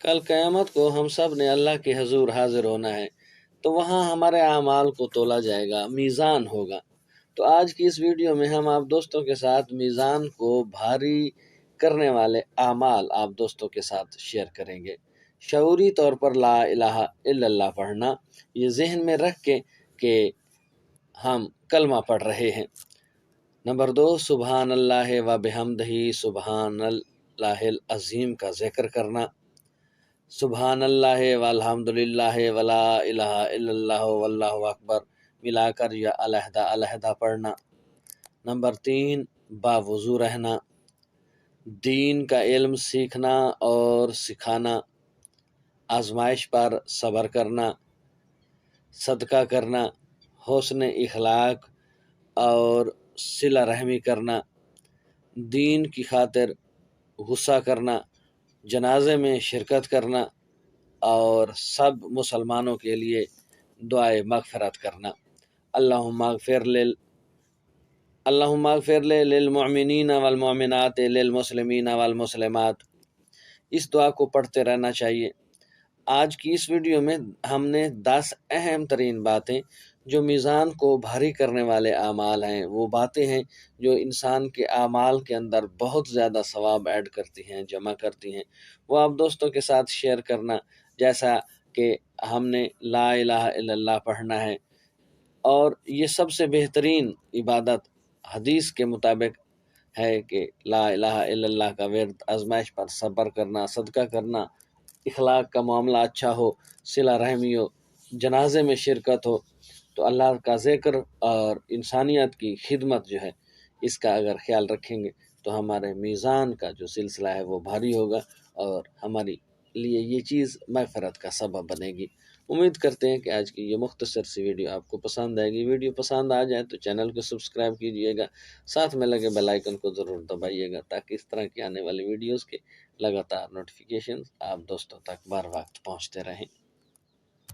کل قیامت کو ہم سب نے اللہ کے حضور حاضر ہونا ہے، تو وہاں ہمارے اعمال کو تولا جائے گا، میزان ہوگا۔ تو آج کی اس ویڈیو میں ہم آپ دوستوں کے ساتھ میزان کو بھاری کرنے والے اعمال آپ دوستوں کے ساتھ شیئر کریں گے۔ شعوری طور پر لا الہ الا اللہ پڑھنا، یہ ذہن میں رکھ کے کہ ہم کلمہ پڑھ رہے ہیں۔ نمبر 2، سبحان اللہ و بحمدہ، سبحان اللہ العظیم کا ذکر کرنا۔ سبحان اللہ والحمد للہ ولا الہ الا اللہ واللہ اکبر ملا کر یا علیحدہ علیحدہ پڑھنا۔ نمبر 3، باوضو رہنا، دین کا علم سیکھنا اور سکھانا، آزمائش پر صبر کرنا، صدقہ کرنا، حسن اخلاق اور صلہ رحمی کرنا، دین کی خاطر غصہ کرنا، جنازے میں شرکت کرنا اور سب مسلمانوں کے لیے دعائے مغفرت کرنا۔ اللہم اغفر للمؤمنین والمؤمنات للمسلمین والمسلمات، اس دعا کو پڑھتے رہنا چاہیے۔ آج کی اس ویڈیو میں ہم نے 10 اہم ترین باتیں جو میزان کو بھاری کرنے والے اعمال ہیں، وہ باتیں ہیں جو انسان کے اعمال کے اندر بہت زیادہ ثواب ایڈ کرتی ہیں، جمع کرتی ہیں، وہ آپ دوستوں کے ساتھ شیئر کرنا۔ جیسا کہ ہم نے لا الہ الا اللہ پڑھنا ہے، اور یہ سب سے بہترین عبادت حدیث کے مطابق ہے کہ لا الہ الا اللہ کا ورد، آزمائش پر صبر کرنا، صدقہ کرنا، اخلاق کا معاملہ اچھا ہو، صلہ رحمی ہو، جنازے میں شرکت ہو، تو اللہ کا ذکر اور انسانیت کی خدمت جو ہے، اس کا اگر خیال رکھیں گے تو ہمارے میزان کا جو سلسلہ ہے وہ بھاری ہوگا، اور ہماری لیے یہ چیز مغفرت کا سبب بنے گی۔ امید کرتے ہیں کہ آج کی یہ مختصر سی ویڈیو آپ کو پسند آئے گی۔ ویڈیو پسند آ جائے تو چینل کو سبسکرائب کیجئے گا، ساتھ میں لگے بیل آئیکن کو ضرور دبائیے گا، تاکہ اس طرح کی آنے والی ویڈیوز کے لگاتار نوٹیفیکیشنز آپ دوستوں تک بر وقت پہنچتے رہیں۔